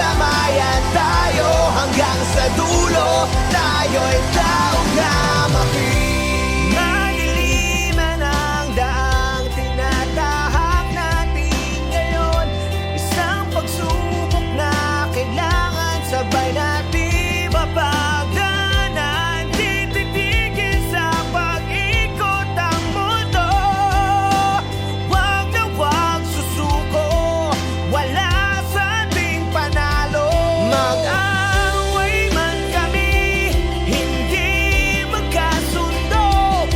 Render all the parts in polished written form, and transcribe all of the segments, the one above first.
Samayan tayo hanggang sa dulo, tayo'y taong-gamapi. Madiliman ang daang tinatahak natin ngayon, isang pagsubok na kailangan sabay natin mapagdaanan. Di titigil sa pag-ikot ang mundo, wag na wag susuko, wala sa ating panalo. Mag-away man kami, hindi magkasundo,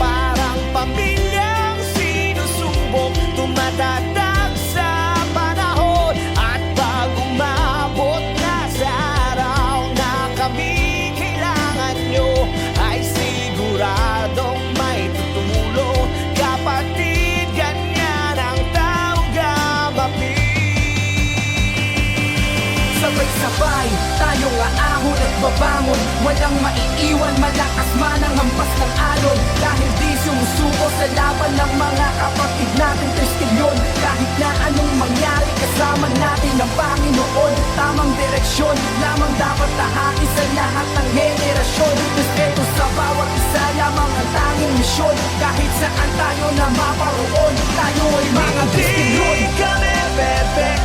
parang pamilyang sinusubok, tumatatag sa panahon. At pag umabot na sa araw na kami kailangan nyo, ay siguradong may tutulong. Kapatid, ganyan ang taong-gamapi. Sabay-sabay tayong aahon at babangon, walang maiiwan, malakas man ang hampas ng alon. Dahil di sumusuko sa laban ng mga kapatid natin Kristilyon. Kahit na anong mangyari, kasama natin ang Panginoon. Tamang direksyon lamang dapat tahakin sa lahat ng henerasyon. Respeto sa bawat isa lamang ang tanging misyon. Kahit saan tayo na maparoon, tayo ay mga Kristilyon. Hindi kami perfect,